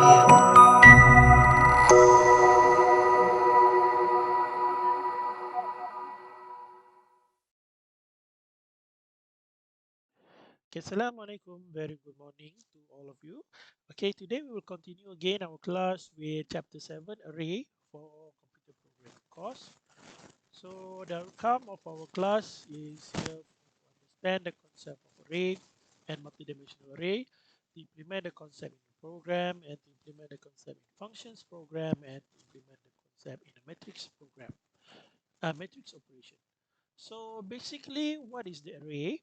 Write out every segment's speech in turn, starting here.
Okay, Assalamualaikum. Very good morning to all of you. Okay, today we will continue again our class with chapter 7 array for computer programming course. So the outcome of our class is here to understand the concept of array and multidimensional array, to implement the concept in the program, and to implement the concept in functions program, and to implement the concept in a matrix program, matrix operation. So basically, what is the array?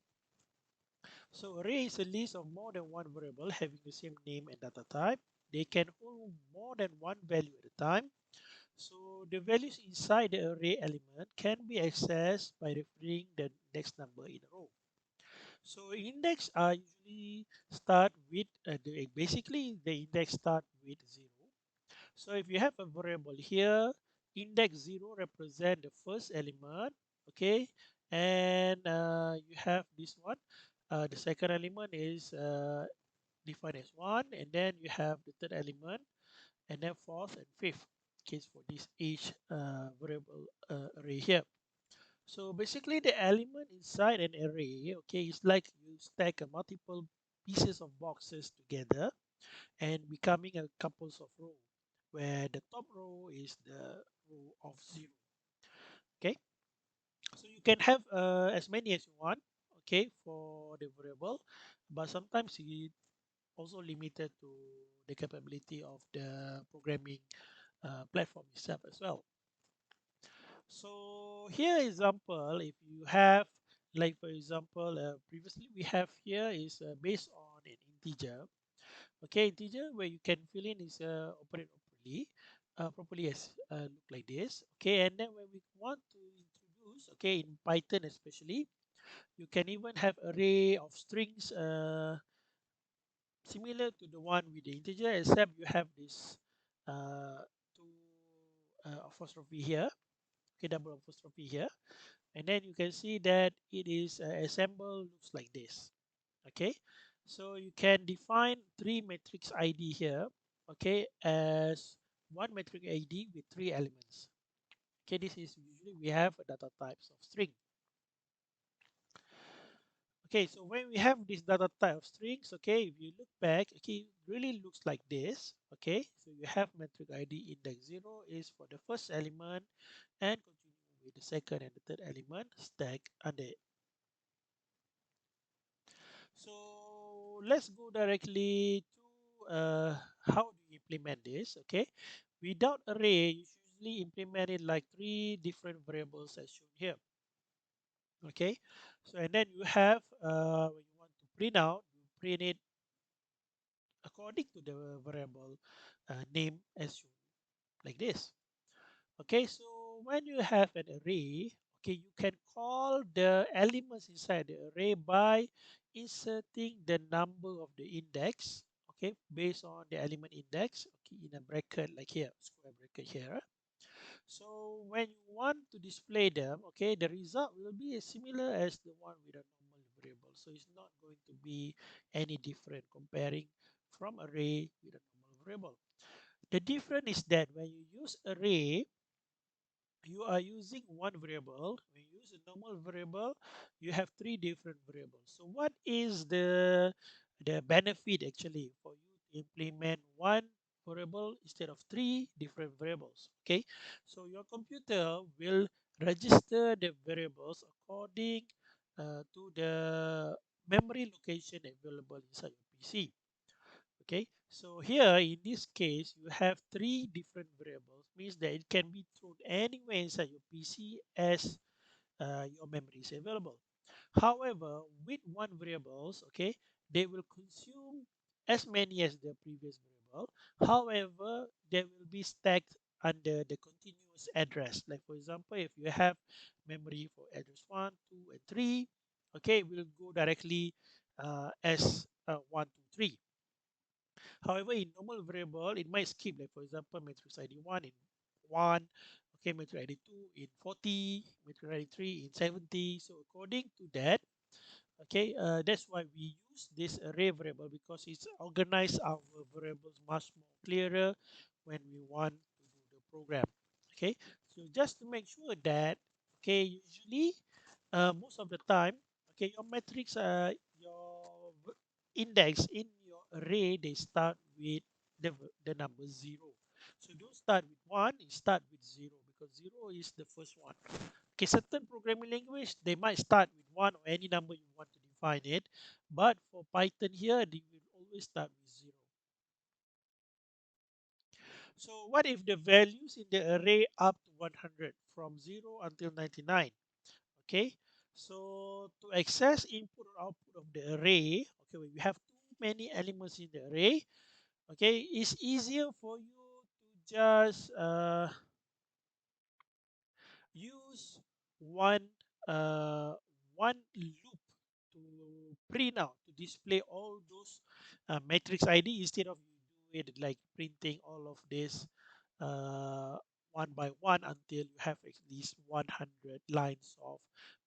So array is a list of more than one variable having the same name and data type. They can hold more than one value at a time. So the values inside the array element can be accessed by referring the index number in a row. So index are usually start with basically the index start with 0. So if you have a variable here, index 0 represent the first element, okay, and you have this one. The second element is defined as 1, and then you have the third element, and then fourth and fifth case for this each variable array here. So basically, the element inside an array, okay, is like you stack a multiple pieces of boxes together and becoming a couples of row, where the top row is the row of 0. Okay, so you can have as many as you want, okay, for the variable, but sometimes it also limited to the capability of the programming platform itself as well. So here example, if you have, like for example, previously we have here is based on an integer. Okay, integer where you can fill in is operate properly as look like this. Okay, and then when we want to introduce, okay, in Python especially, you can even have array of strings similar to the one with the integer, except you have this two apostrophe here, okay, double apostrophe here, and then you can see that it is assembled looks like this. Okay, so you can define three matrix ID here, okay, as one matrix ID with three elements. Okay, this is usually we have a data types of string. Okay, so when we have this data type of strings, okay, if you look back, okay, it really looks like this. Okay, so you have metric ID index 0 is for the first element and continue with the second and the third element stack under it. So let's go directly to how do you implement this. Okay, without array, you usually implement it like three different variables as shown here. Okay, so and then you have when you want to print out, you print it according to the variable name as shown like this. Okay, so when you have an array, okay, you can call the elements inside the array by inserting the number of the index, okay, based on the element index, okay, in a bracket like here, square bracket here. So when you want to display them, okay, the result will be as similar as the one with a normal variable. So it's not going to be any different comparing from array with a normal variable. The difference is that when you use array, you are using one variable. When you use a normal variable, you have three different variables. So what is the benefit actually for you to implement one variable instead of three different variables? Okay, so your computer will register the variables according to the memory location available inside your PC. Okay, so here in this case, you have three different variables, means that it can be thrown anywhere inside your PC as your memory is available. However, with one variables, okay, they will consume as many as the previous variable. However, they will be stacked under the continuous address. Like for example, if you have memory for address 1, 2, and 3, okay, it will go directly as 1, 2, 3. However, in normal variable, it might skip, like for example, matrix ID 1 in 1, okay, matrix ID 2 in 40, matrix ID 3 in 70. So according to that, Okay, that's why we use this array variable, because it's organized our variables much more clearer when we want to do the program. Okay, so just to make sure that, okay, usually most of the time, okay, your matrix, index in your array, they start with the number zero. So don't start with one, you start with zero, because zero is the first one. Okay, certain programming language, they might start with one or any number you want to define it, but for Python here, they will always start with zero. So what if the values in the array up to 100 from 0 until 99? Okay, so to access input or output of the array, okay, when we have too many elements in the array, okay, it's easier for you to just use one uh, one loop to print out, to display all those matrix ID, instead of you do it like printing all of this uh, one by one until you have at least 100 lines of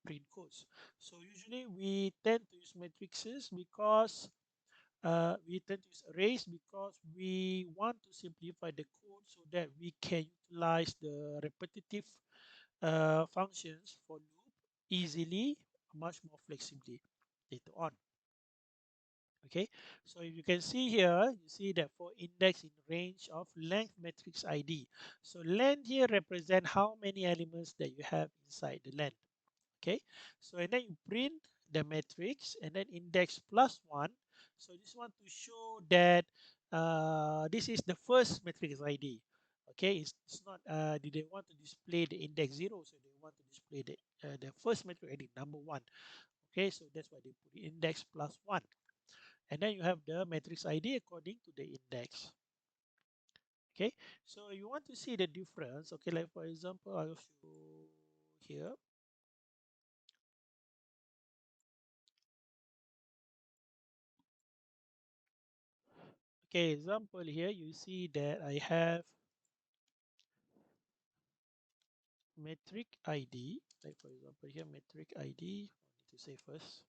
print codes. So usually we tend to use matrices because we tend to use arrays because we want to simplify the code so that we can utilize the repetitive functions for loop easily, much more flexibly later on. Okay, so if you can see here, you see that for index in range of length matrix ID. So length here represent how many elements that you have inside the length. Okay, so and then you print the matrix and then index plus one. So just want to show that this is the first matrix ID. Okay, it's not did they want to display the index zero, so they want to display the first matrix ID number one. Okay, so that's why they put index plus one, and then you have the matrix ID according to the index. Okay, so you want to see the difference. Okay, like for example, I'll show here. Okay, example here, you see that I have metric ID. Like for example here, metric ID. I need to say first.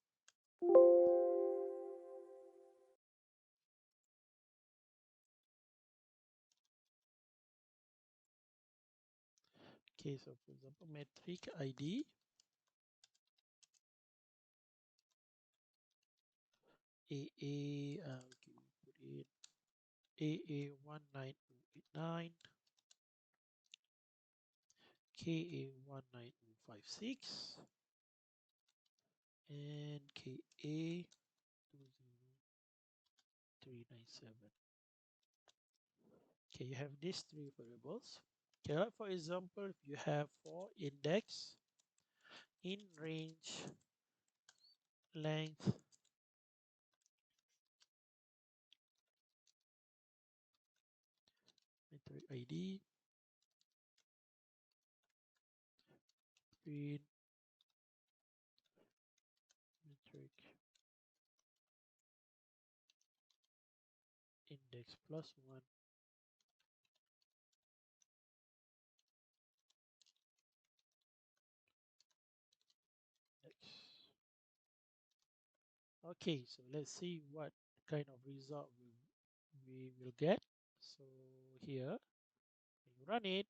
Okay, so for example, metric ID AA. Okay, we put it AA19089, KA19056, and KA20397. Okay, you have these three variables. Okay, like for example, you have for index in range length metric ID print metric index plus one. Next. Okay, so let's see what kind of result we will get. So here, when you run it,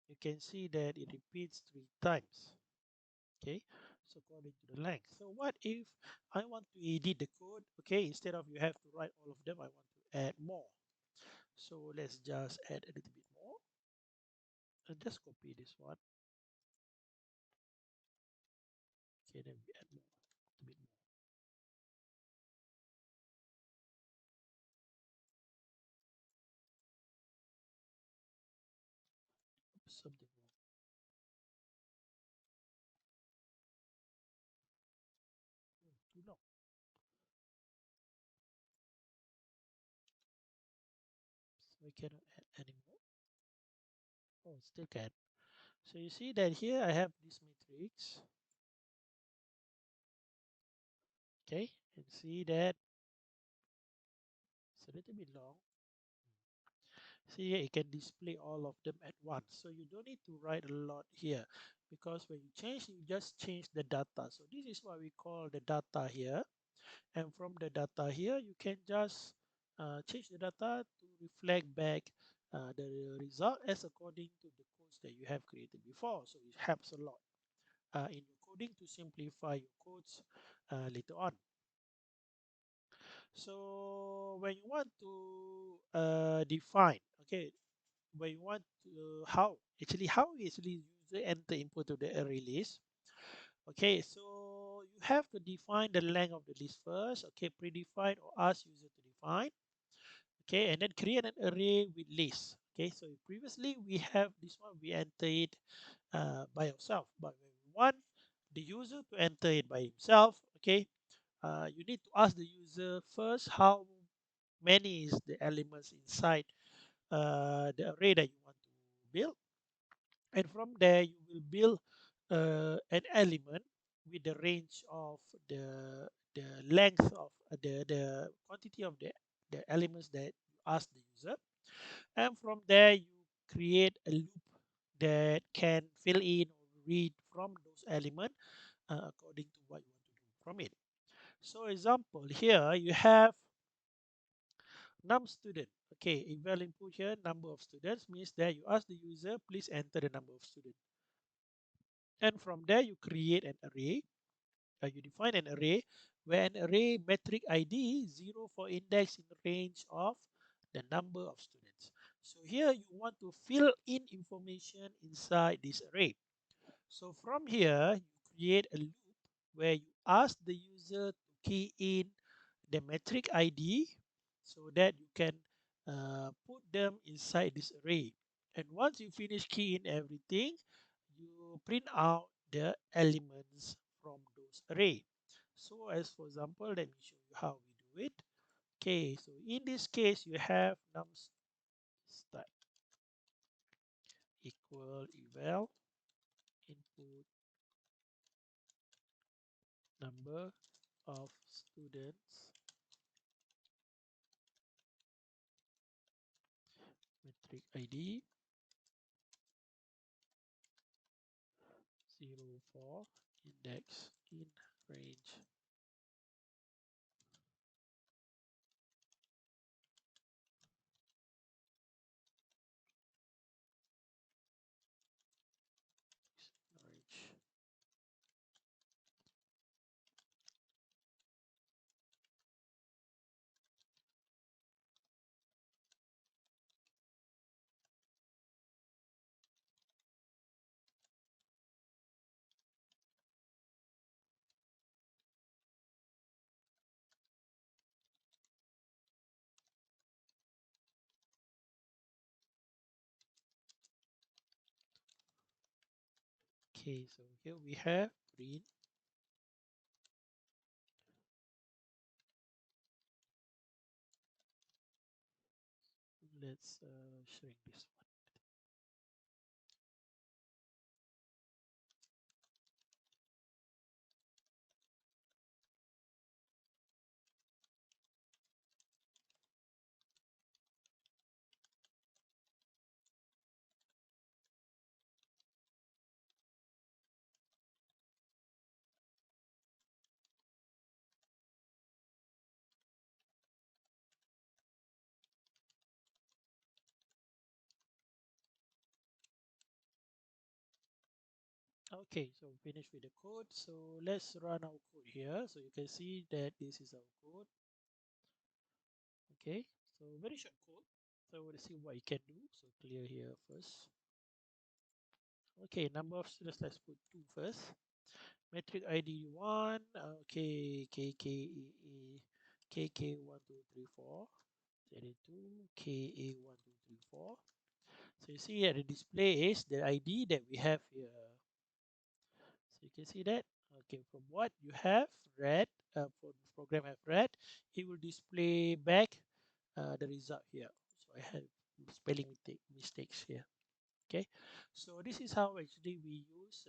you can see that it repeats 3 times. Okay, so according to the length. So what if I want to edit the code? Okay, instead of you have to write all of them, I want to add more. So let's just add a little bit more and just copy this one. Okay, then we add more, a bit more. Oops, something wrong. Too long. So we cannot add anymore. Oh, still can. So you see that here I have this matrix. Okay, and see that it's a little bit long. See here, it can display all of them at once. So you don't need to write a lot here because when you change, you just change the data. So this is what we call the data here. And from the data here, you can just change the data to reflect back the result as according to the codes that you have created before. So it helps a lot in your coding to simplify your codes later on. So when you want to define, okay, when you want to how actually user enter input to the array list. Okay, so you have to define the length of the list first. Okay, predefine or ask user to define. Okay, and then create an array with list. Okay, so previously we have this one, we enter it by ourselves, but when we want the user to enter it by himself, okay, you need to ask the user first how many is the elements inside the array that you want to build, and from there you will build an element with the range of the length of the quantity of the elements that you ask the user, and from there you create a loop that can fill in or read from those elements according to what you want to do from it. So example here you have num student. Okay, eval input here, number of students means that you ask the user, please enter the number of students. And from there, you create an array. You define an array where an array metric ID 0 for index in range of the number of students. So here you want to fill in information inside this array. So from here, you create a loop where you ask the user to key in the metric ID so that you can put them inside this array. And once you finish keying everything, you print out the elements from those array. So as for example, let me show you how we do it. Okay, so in this case, you have num start equal eval input number of students metric ID 04 index in range range. Okay, so here we have print. Let's shrink this one. Okay, so finish with the code. So let's run our code here. So you can see that this is our code. Okay, so very short code. So we'll see what you can do. So clear here first. Okay, number of students, let's put 2 first. Metric ID 1, okay, KK1234, 32, KA1234. So you see here the display is the ID that we have here. So you can see that. Okay, from what you have read, for the program have read, it will display back the result here. So I have spelling mistakes here. Okay, so this is how actually we use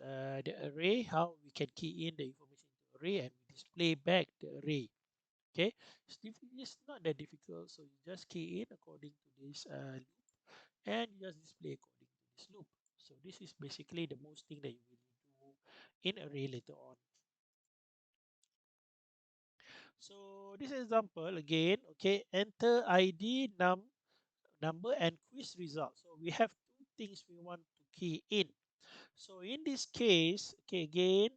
the array, how we can key in the information into array and we display back the array. Okay, it's not that difficult, so you just key in according to this loop and you just display according to this loop. So this is basically the most thing that you will do in array later on. So this example again, okay, enter ID, number and quiz result. So we have two things we want to key in. So in this case, okay, again,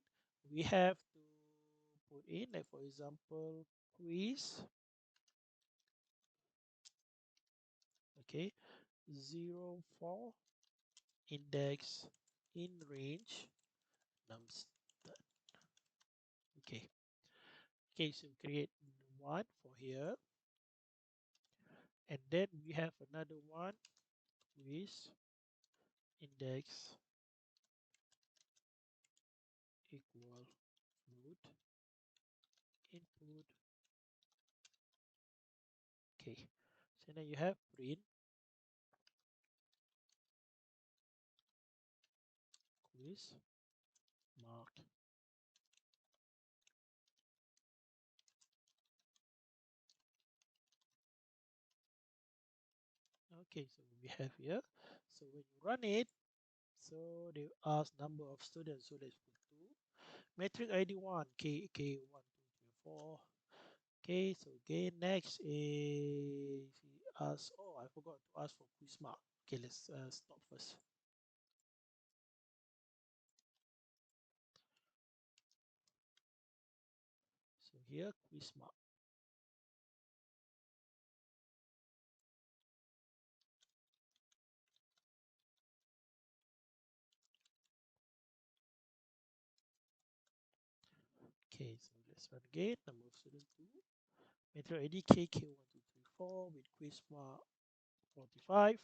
we have to put in, like for example, quiz, okay, 04 index in range nums. Okay, okay, so create one for here, and then we have another one, quiz index equal float input. Okay, so now you have print quiz mark. Okay, so we have here. So when you run it, so they ask number of students. So let's put two. Metric ID one, K 1 2 3 4. Okay, so again next is he ask. Oh, I forgot to ask for quiz mark. Okay, let's stop first. So here quiz mark. Okay, so let's run again. Number of students two. Metric ID KK 1 2 3 4 with quiz mark 45.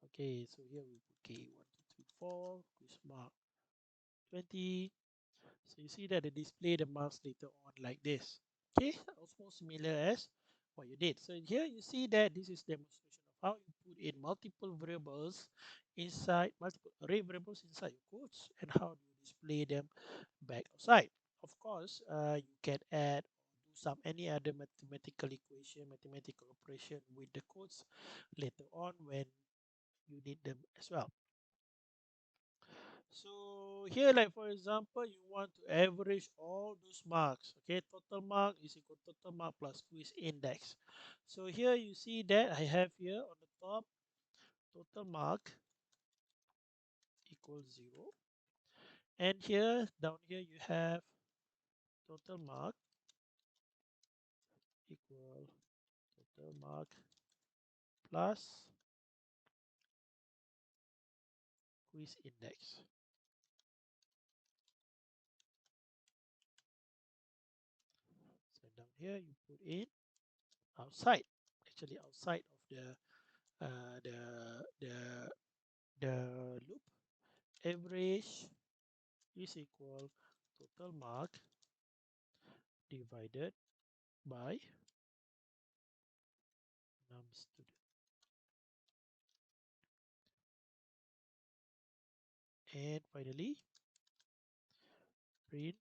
Okay, so here we put K 1 2 3 4 quiz mark 20. So you see that they display the marks later on like this. Okay, almost similar as what you did. So here you see that this is demonstration of how you put in multiple variables inside, multiple array variables inside your codes, and how do you display them back outside. Of course, you can add or do some any other mathematical equation, mathematical operation with the codes later on when you need them as well. So here, like for example, you want to average all those marks. Okay, total mark is equal to total mark plus quiz index. So here you see that I have here on the top total mark equals 0, and here down here you have total mark equal total mark plus quiz index. So down here you put in outside, actually outside of uh, the the the loop, average is equal total mark divided by num student. And finally, print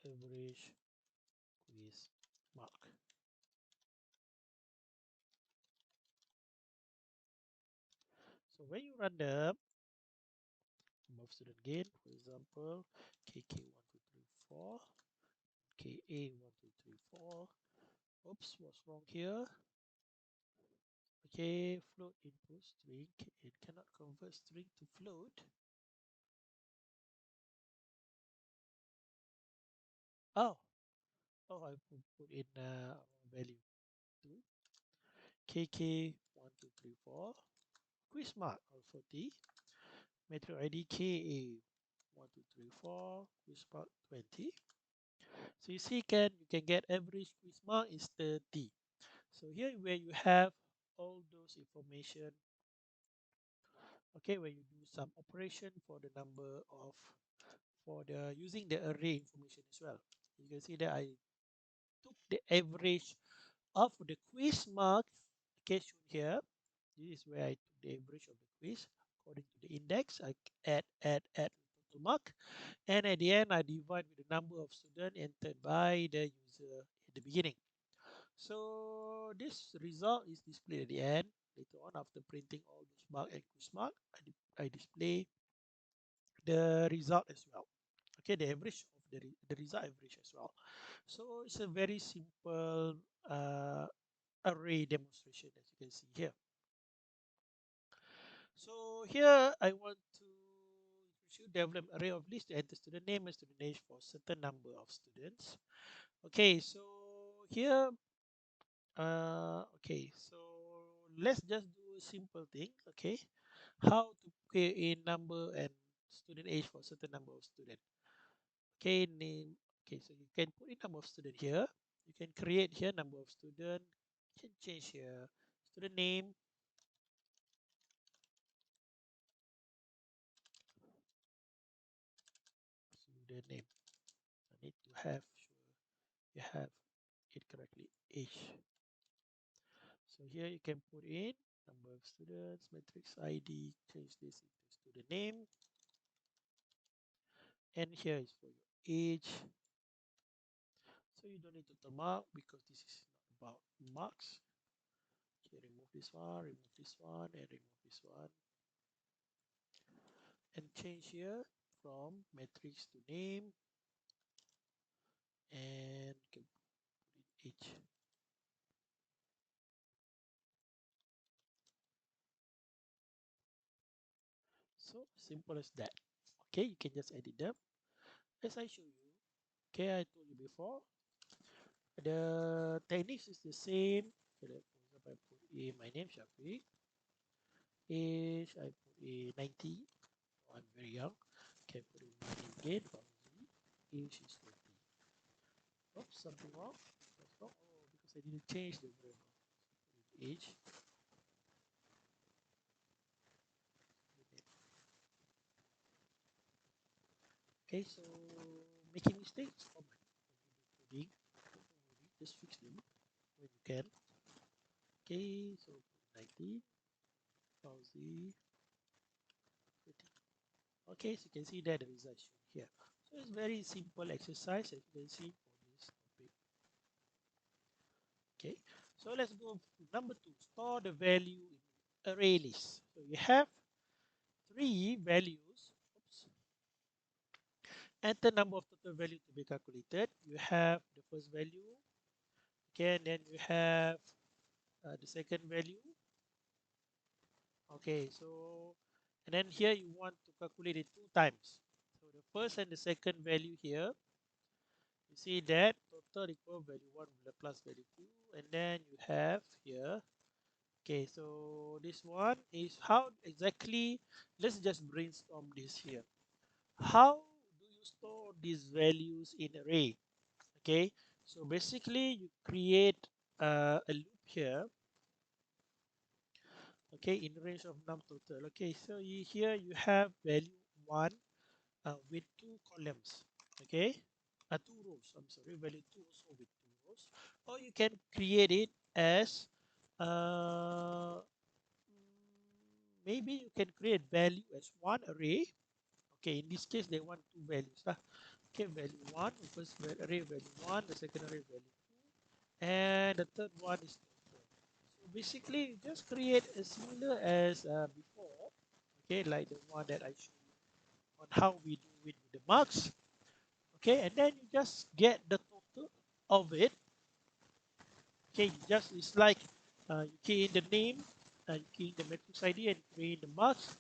average quiz mark. So when you run the number of student gain, for example, KK1234, KA1234. Oops, what's wrong here? Okay, float input string. It cannot convert string to float. Oh, I put in value 2. KK1234. Quiz mark also T. Metro ID KA1234. Quiz mark 20. So you see, you can get average quiz mark is 30. So here where you have all those information. Okay, when you do some operation for the number of for the using the array information as well. You can see that I took the average of the quiz mark, okay, shown here. This is where I took the average of the quiz according to the index. I add total mark, and at the end I divide with the number of students entered by the user at the beginning. So this result is displayed at the end. Later on, after printing all those mark and quiz mark, I display the result as well. Okay, the average of the result average as well. So it's a very simple array demonstration, as you can see here. So here I want to develop array of list to enter student name and student age for certain number of students. Okay, so here, okay, so let's just do a simple thing. Okay, how to create a number and student age for certain number of student. Okay, name. Okay, so you can put in number of student here. You can create here number of student. You can change here student name, student name. I need to have sure you have it correctly. Age. So here you can put in number of students, matrix ID, change this into student name, and here is for your age. So you don't need to mark because this is not about marks. Okay, remove this one, and remove this one, and change here from matrix to name, and you can put in age. So simple as that. Okay, you can just edit them as I show you. Okay, I told you before. The techniques is the same. Okay, for example, I put in my name Shafiq. Age I put in 90. Oh, I'm very young. Okay, put in my name again. Fauzi. Age is 20. Oops, something wrong. What's wrong? Oh, because I didn't change the variable. Age. Okay, so making mistakes common. Coding, just fix them when you can. Okay, so 90, Fauzi, 20. Okay, so you can see that the result shown here. So it's very simple exercise as you can see for this topic. Okay, so let's go to number 2. Store the value in array list. So you have three values. Oops. Enter number of total value to be calculated. You have the first value. Okay, and then you have the second value. Okay, so and then here you want to calculate it two times. So the first and the second value here, you see that total equal value 1 plus value 2, and then you have here. Okay, so this one is how exactly, let's just brainstorm this here. How do you store these values in array? Okay, so basically you create a loop here. Okay, in range of num total. Okay, so here you have value 1 with two columns. Okay, two rows. I'm sorry, value 2 also with two rows. Or you can create it as maybe you can create value as one array. Okay, in this case they want two values. Okay, value 1, first array value 1, the second array value 2, and the third one is total. So basically, you just create as similar as before. Okay, like the one that I showed you on how we do it with the marks. Okay, and then you just get the total of it. Okay, you just it's like you key in the name, you key in the matrix ID, and key in the marks.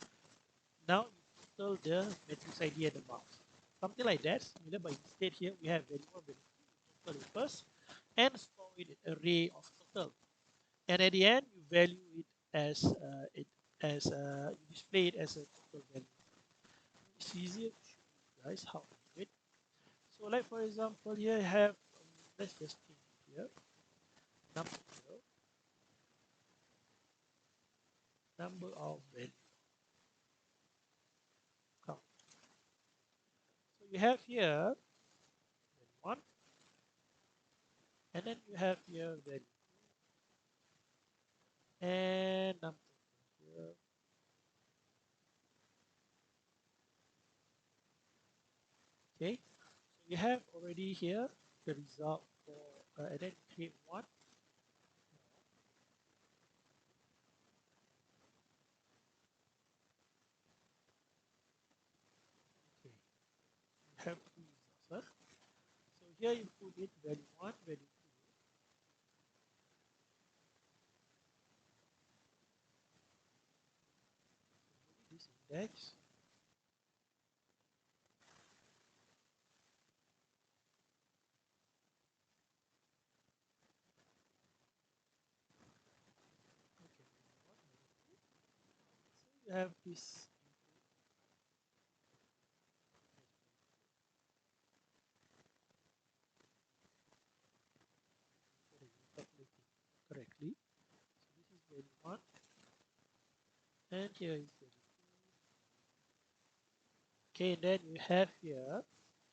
Now you total the matrix ID and the marks. Something like that. Similar, but instead here we have value 1, value 2, total it first, and store it in array of total. And at the end, you value it as you display it as a total value. It's easier to show you guys how to do it. So, like for example, here I have let's just change it here. Number here, number of value count. So you have here value 1, and then you have here value 2, and number here. Okay, so you have already here the result for and then create one. here you put it value 1, value 2, this index. Okay, so you have this correctly. So this is value 1, and here is value 2. Okay, then you have here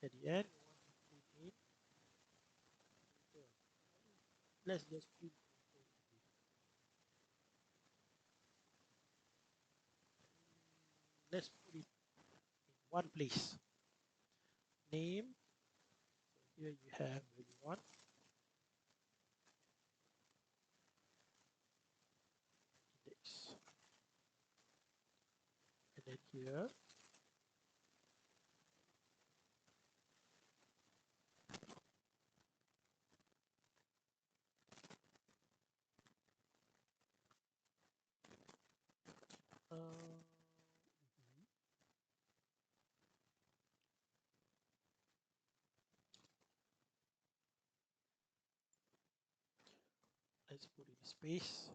at the end you want to put in total. Let's just print total. Let's put it in one place. Name. So here you have value 1, index, and then here let's put in space.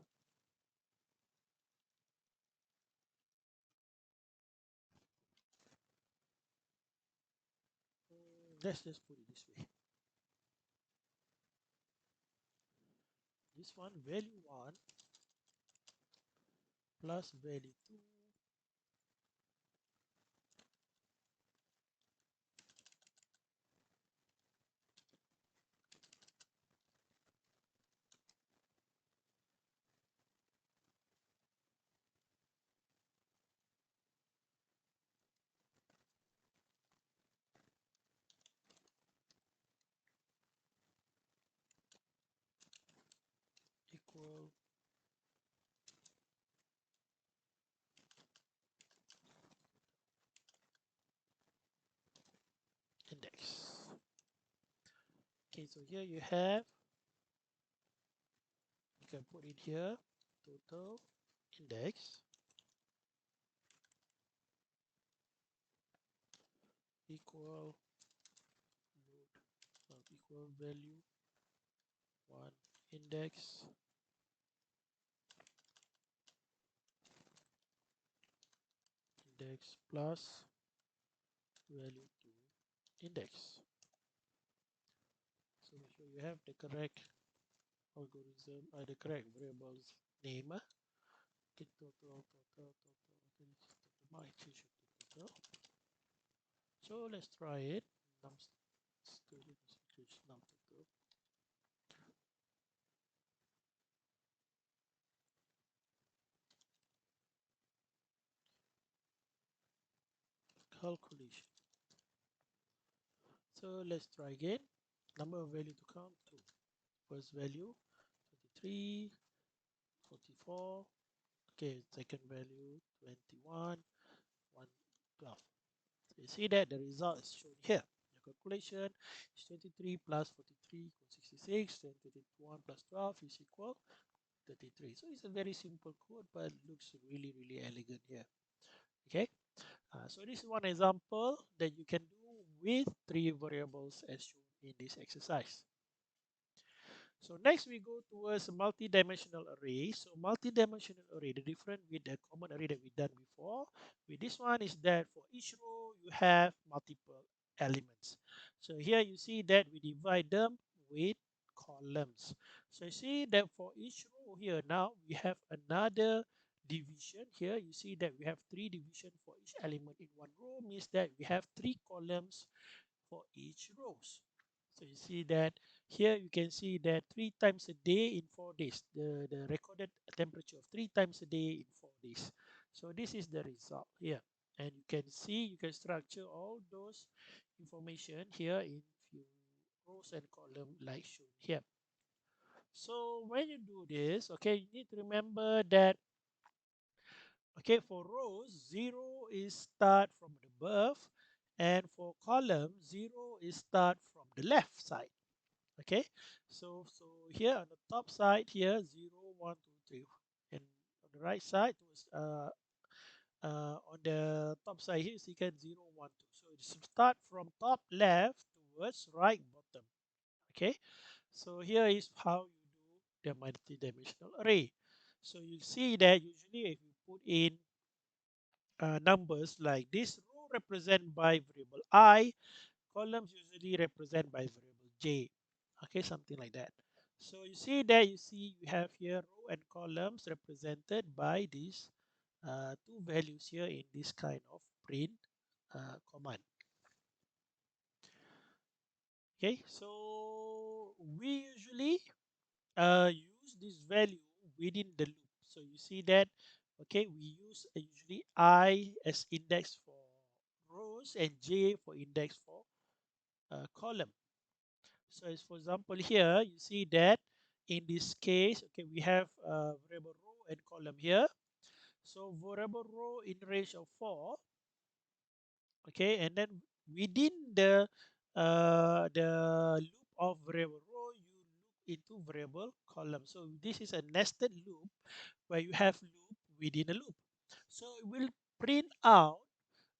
Let's just put it this way. This one value 1 plus value 2 equal index. Okay, so here you have, you can put it here, total index equal load equal value 1 index plus value 2 index. So make sure you have the correct algorithm, the correct variables name. Okay, total. Okay, my change to total. So let's try it. Num student num total. Calculation. So let's try again. Number of value to count 2. First value 23, 44. Okay, second value 21, 112. So you see that the result is shown here. The calculation is 23 plus 43 equals 66, then 21 plus 12 is equal 33. So it's a very simple code, but looks really, really elegant here. Okay, so this is one example that you can do with 3 variables as shown in this exercise. So next we go towards multi-dimensional array. So multi-dimensional array, the difference with the common array that we done before, with this one is that for each row you have multiple elements. So here you see that we divide them with columns. So you see that for each row here now we have another division. Here you see that we have 3 division for each element in one row, means that we have 3 columns for each rows. So you see that here you can see that 3 times a day in 4 days, the recorded temperature of 3 times a day in 4 days. So this is the result here. And you can see, you can structure all those information here in few rows and column like shown here. So when you do this, okay, you need to remember that, okay, for rows, 0 is start from the above And for column, 0 is start from the left side. Okay, so here on the top side here, 0, 1, 2, 3, and on the right side was on the top side here, so you can 0, 1, 2. So it start from top left towards right bottom. Okay, so here is how you do the multi-dimensional array. So you see that usually if you put in numbers like this, row represent by variable I, columns usually represent by variable j. Okay, something like that. So you see that you have here row and columns represented by these two values here in this kind of print command. Okay, so we usually use this value within the loop. So you see that, okay, we use usually I as index for rows and j for index for column. So as for example here, you see that in this case, okay, we have variable row and column here. So variable row in range of 4, okay, and then within the loop of variable row, you loop into variable column. So this is a nested loop where you have loop within a loop. So it will print out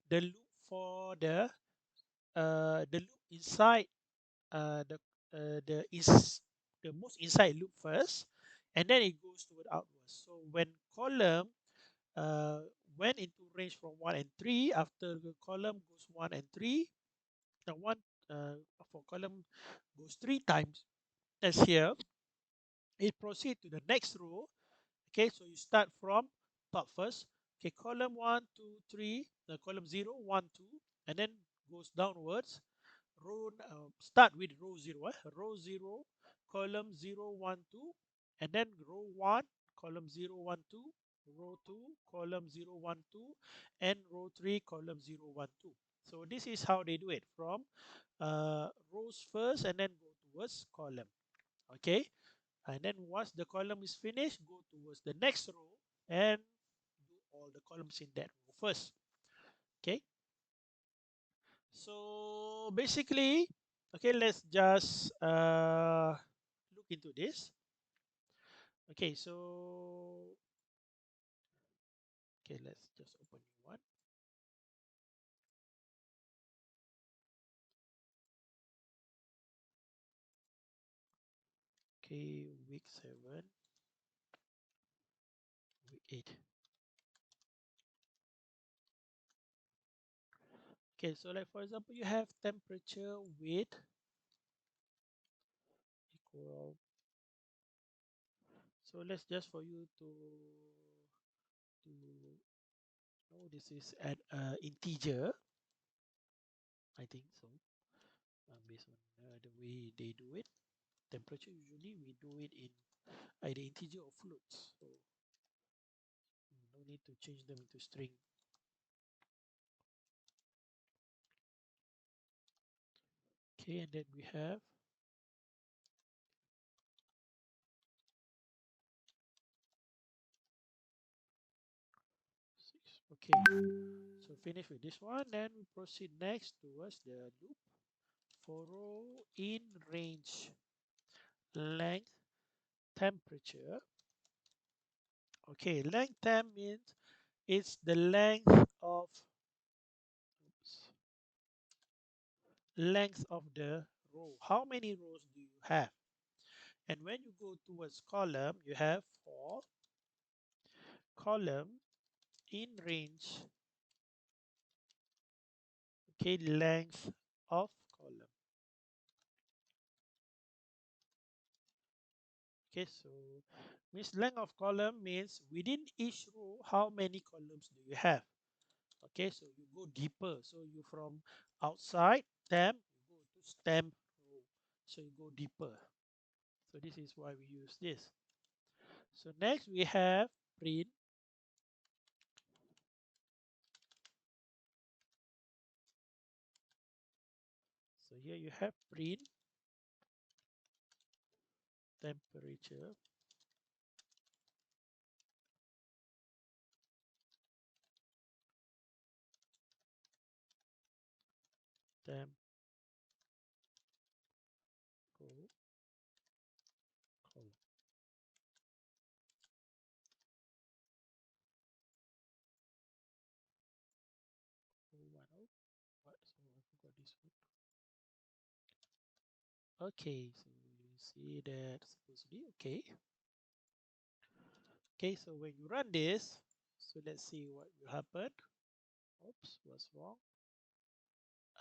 the loop for the loop inside the most inside loop first, and then it goes toward outwards. So when column uh, went into range from 1 and 3, after the column goes 1 and 3, the one for column goes 3 times as here, it proceed to the next row. Okay, so you start from top first. Okay, column 1, 2, 3, the column 0, 1, 2, and then goes downwards. Row start with row 0, row 0, column 0, 1, 2, and then row 1, column 0, 1, 2, row 2, column 0, 1, 2, and row 3, column 0, 1, 2. So this is how they do it, from rows first and then go towards column. Okay, and then once the column is finished, go towards the next row and do all the columns in that row first. Okay, so basically, okay, let's just look into this. Okay, so okay, let's just open new one. Okay, week 7, week 8. Okay, so like for example, you have temperature with equal. So let's just for you to know this is an integer. I think so. Based on the way they do it, temperature usually we do it in either integer or floats. So no need to change them into string. Okay, and then we have 6. Okay, so finish with this one. Then we proceed next towards the loop for row in range length temperature. Okay, length temp means it's the oops, length of the row. How many rows do you have? And when you go towards column, you have 4 column in range. Okay, length of column. Okay, so means length of column means within each row, how many columns do you have? Okay, so you go deeper. So you from outside temp, you go to stem row. So you go deeper. So this is why we use this. So next we have print. So here you have print temperature. temp row column. Oh, one. Oh, what? So I forgot this one. Okay, so you see that supposed to be okay. Okay, so when you run this, so let's see what will happen. Oops, what's wrong?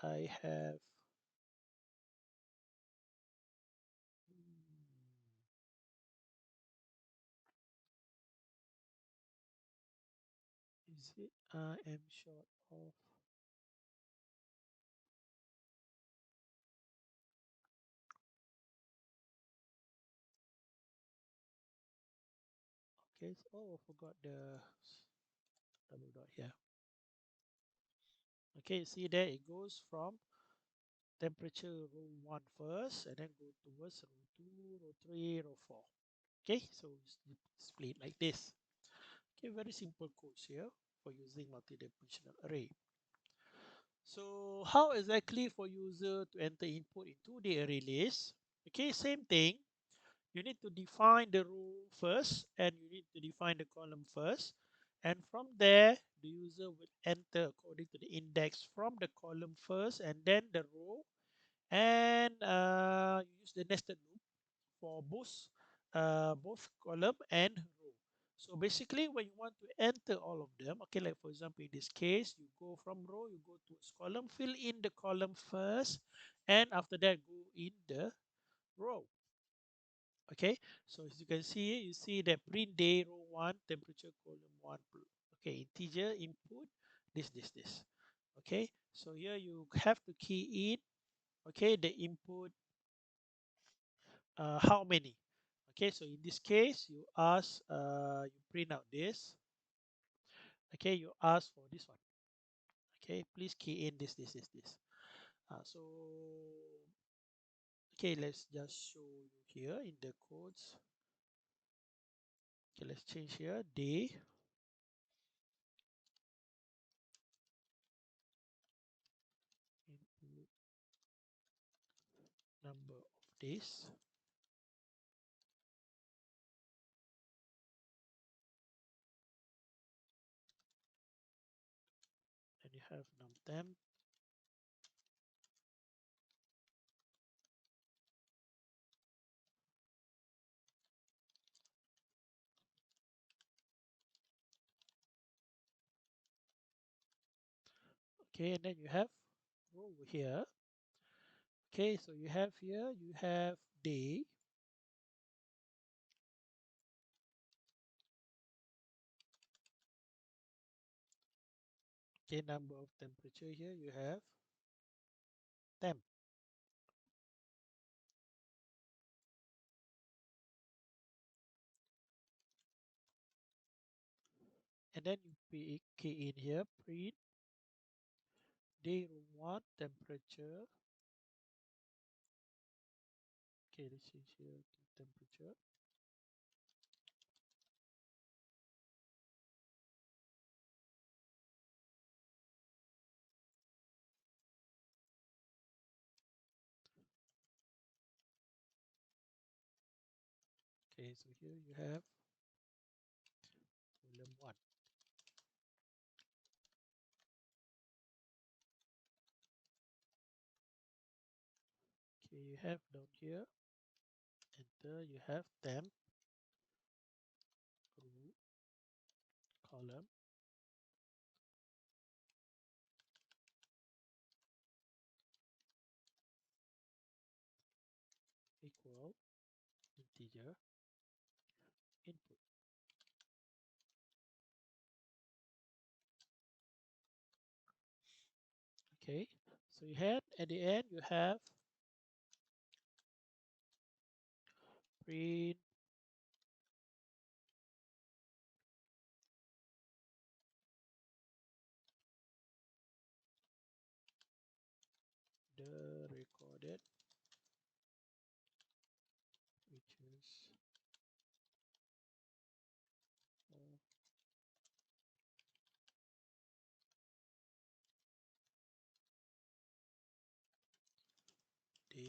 I have is it I am short of okay, so, oh I forgot the double dot here. Okay, see there it goes from temperature row 1 first and then go towards row 2, row 3, row 4. Okay, so split like this. Okay, very simple codes here for using multidimensional array. So how exactly for user to enter input into the array list? Okay, same thing. You need to define the row first and you need to define the column first. And from there, the user will enter according to the index from the column first and then the row. And you use the nested loop for both column and row. So basically, when you want to enter all of them, okay, like for example, in this case, you go from row, you go to column, fill in the column first, and after that, go in the row. Okay, so as you can see, you see that print day row 1, temperature column 1. Okay, integer input, this. Okay, so here you have to key in, okay, the input, how many. Okay, so in this case, you ask, you print out this. Okay, you ask for this one. Okay, please key in this. So, okay, let's just show you here in the codes. Okay, let's change here, day, input number of days. And you have num temp. Okay, and then you have row here. Okay, so you have here, you have day. Okay, number of temperature here, you have temp. And then you key in here, print day room 1 temperature. Okay, let's change here to temperature. Okay, so here you have column 1. Okay, you have down here, enter, you have temp, row, column, equal, integer, input. Okay, so you had at the end you have print the recorded, which is of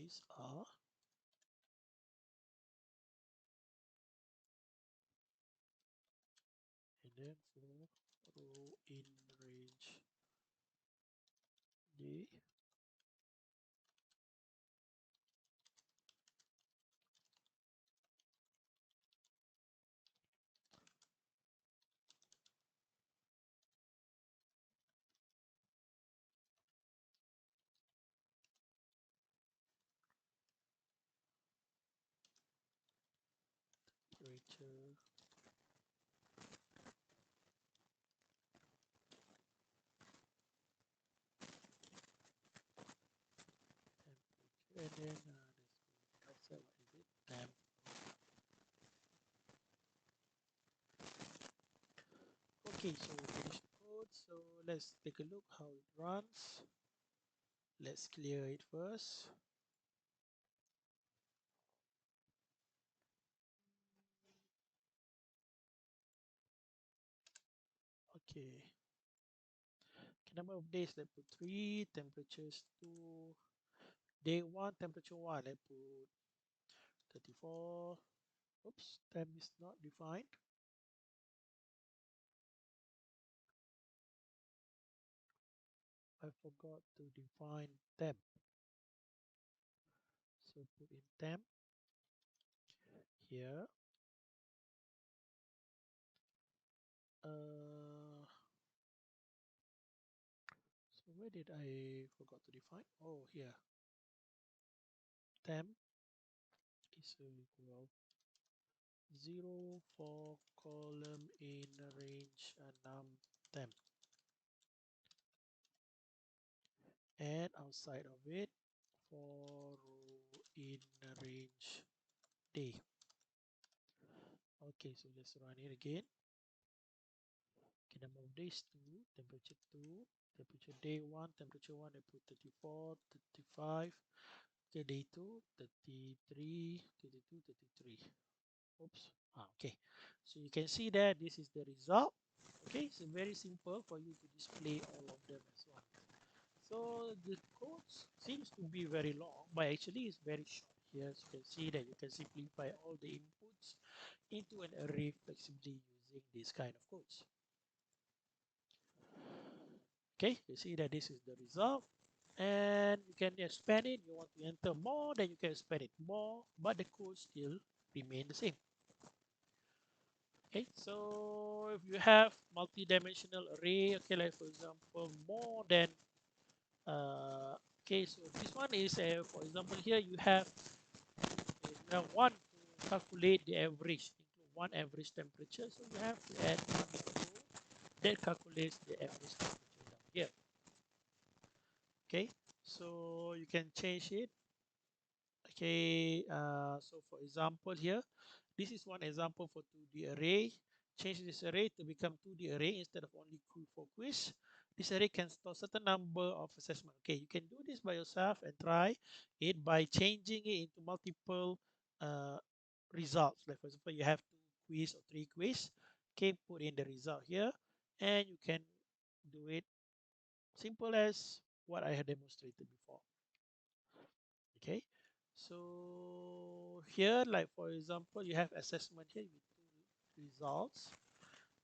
these are and then for row in range D, temperature, and then let's go outside. What is it? Temp. Okay, so we finished the code. So let's take a look how it runs. Let's clear it first. Okay. Number of days, let's put 3. Temperatures 2. Day 1, temperature 1, let's put 34. Oops, temp is not defined. I forgot to define temp. So put in temp here. So where did I forgot to define? Oh, here. Temp is equal 0 for column in range num temp, and outside of it for row in range day. Okay, so let's run it again. Okay, number of days 2, temperature 2, temperature day 1, temperature 1, I put 34, 35. Okay, day 2, 33, 32, 33. Oops. Okay, so you can see that this is the result. Okay, it's very simple for you to display all of them as one. So the code seems to be very long, but actually it's very short. Here, as you can see that you can simplify all the inputs into an array flexibly using this kind of codes. Okay, you see that this is the result, and you can expand it. You want to enter more, then you can expand it more, but the code still remain the same. Okay, so if you have multi-dimensional array, okay, like for example, more than okay, so this one is for example here you have one to calculate the average, include one average temperature, so you have to add one row that calculates the average temperature down here. Okay, so you can change it. Okay, so for example here, this is one example for 2D array. Change this array to become 2D array instead of only for quiz. This array can store certain number of assessment. Okay, you can do this by yourself and try it by changing it into multiple uh, results. Like for example, you have 2 quiz or 3 quiz. Okay, put in the result here, and you can do it simple as what I had demonstrated before. Okay, so here, like for example, you have assessment here with 2 results.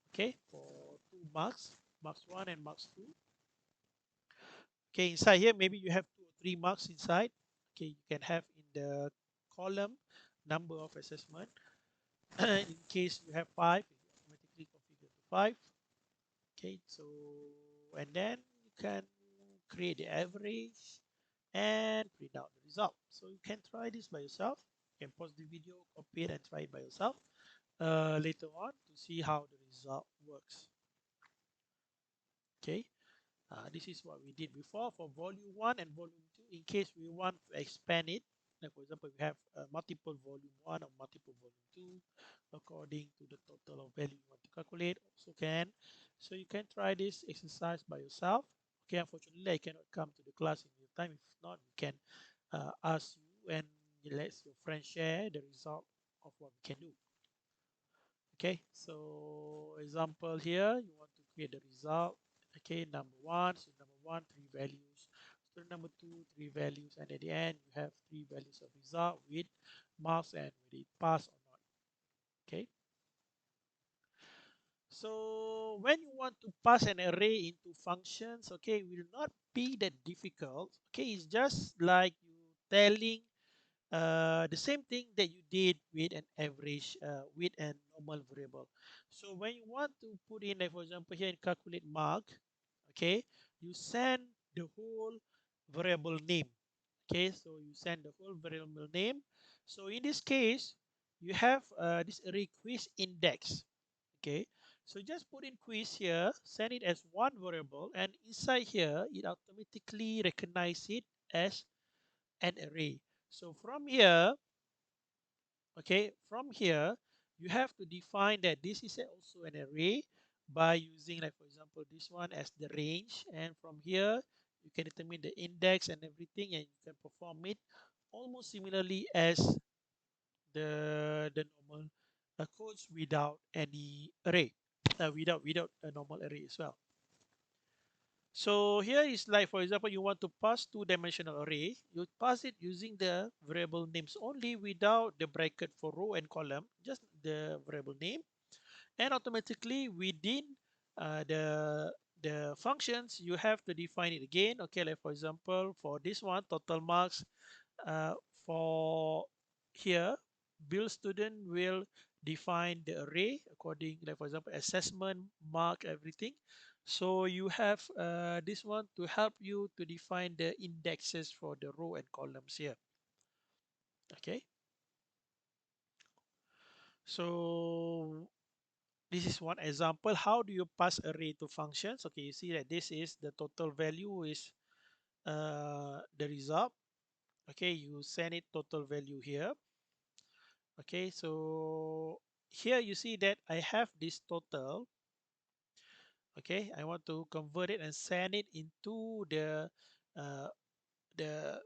Okay, for 2 marks, marks 1 and marks 2. Okay, inside here maybe you have 2 or 3 marks inside. Okay, you can have in the column number of assessment. In case you have 5, you automatically configure to 5. Okay, so and then you can create the average and print out the result. So you can try this by yourself. You can pause the video, copy it, and try it by yourself later on to see how the result works. Okay, this is what we did before for volume 1 and volume 2. In case we want to expand it, like for example, we have multiple volume 1 or multiple volume 2 according to the total of value you want to calculate, also can. So you can try this exercise by yourself. Okay, unfortunately, I cannot come to the class in real time. If not, we can ask you and let your friends share the result of what we can do. Okay, so example here, you want to create the result. Okay, number 1, so number 1, 3 values, student number 2, 3 values, and at the end you have 3 values of result with marks and whether it pass or not. Okay. So when you want to pass an array into functions, okay, it will not be that difficult. Okay, it's just like you telling the same thing that you did with an average, with a normal variable. So when you want to put in, like for example, here in calculate mark, okay, you send the whole variable name. Okay, so you send the whole variable name. So in this case, you have this array quiz index. Okay, so just put in quiz here, send it as one variable, and inside here, it automatically recognize it as an array. So from here, okay, from here, you have to define that this is also an array by using, like for example, this one as the range, and from here you can determine the index and everything, and you can perform it almost similarly as the normal codes without any array, without a normal array as well. So here is like, for example, you want to pass two-dimensional array. You pass it using the variable names only without the bracket for row and column, just the variable name. And automatically within the functions, you have to define it again. Okay, like for example, for this one, total marks, uh, for here, build student will define the array according, like for example, assessment, mark, everything. So you have this one to help you to define the indexes for the row and columns here. Okay, so this is one example. How do you pass array to functions? Okay, you see that this is the total value is the result. Okay, you send it total value here. Okay, so here you see that I have this total. Okay, I want to convert it and send it into uh, the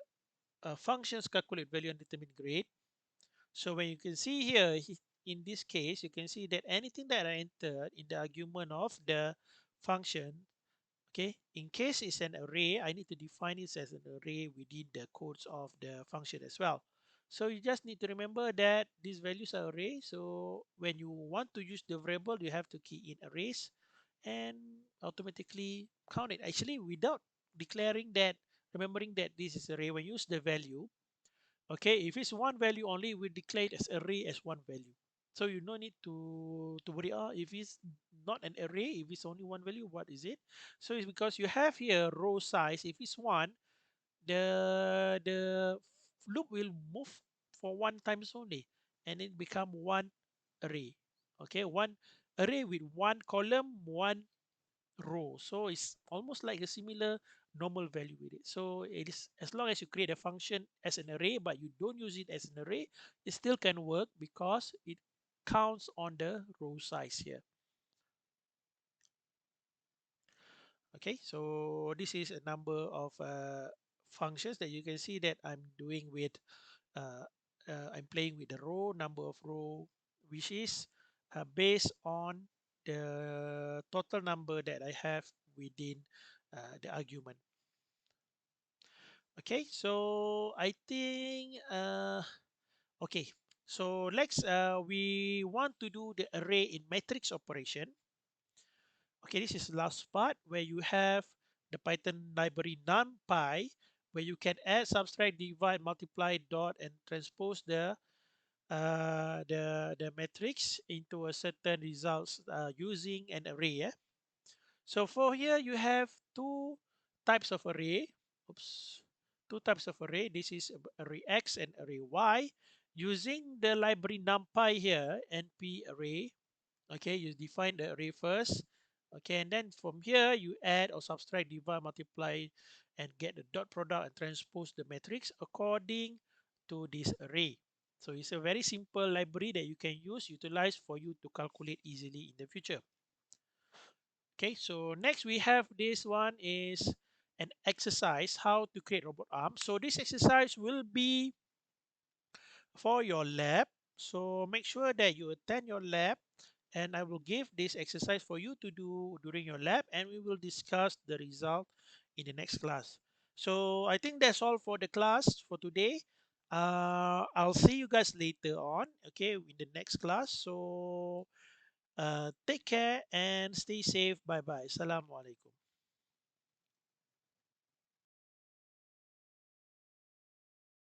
functions calculate value and determine grade. So when you can see here, in this case, you can see that anything that I entered in the argument of the function, okay, in case it's an array, I need to define it as an array within the codes of the function as well. So you just need to remember that these values are array. So when you want to use the variable, you have to key in arrays and automatically count it. Actually, without declaring that, remembering that this is array, when you use the value, okay, if it's one value only, we declare it as array as one value. So you no need to worry. If it's not an array, if it's only one value, what is it? So it's because you have here row size. If it's one, the loop will move for one times only, and it become one array. Okay, one array with one column, one row. So it's almost like a similar normal value with it. So it is, as long as you create a function as an array, but you don't use it as an array, it still can work because it counts on the row size here. Okay, so this is a number of functions that you can see that I'm doing with, uh, I'm playing with the row, number of row, which is based on the total number that I have within the argument. Okay, so I think okay. So let's we want to do the array in matrix operation. Okay, this is the last part where you have the Python library numpy, where you can add, subtract, divide, multiply, dot, and transpose the matrix into a certain results using an array. So for here you have two types of array. Oops. Two types of array. This is array X and array Y. Using the library numpy here, np array. Okay, you define the array first. Okay, and then from here you add or subtract, divide, multiply, and get the dot product and transpose the matrix according to this array. So it's a very simple library that you can utilize for you to calculate easily in the future. Okay, so next we have this one is an exercise how to create robot arm. So this exercise will be for your lab. So make sure that you attend your lab, and I will give this exercise for you to do during your lab, and we will discuss the result in the next class. So I think that's all for the class for today. I'll see you guys later on, okay, in the next class. So take care and stay safe. Bye bye. Assalamualaikum.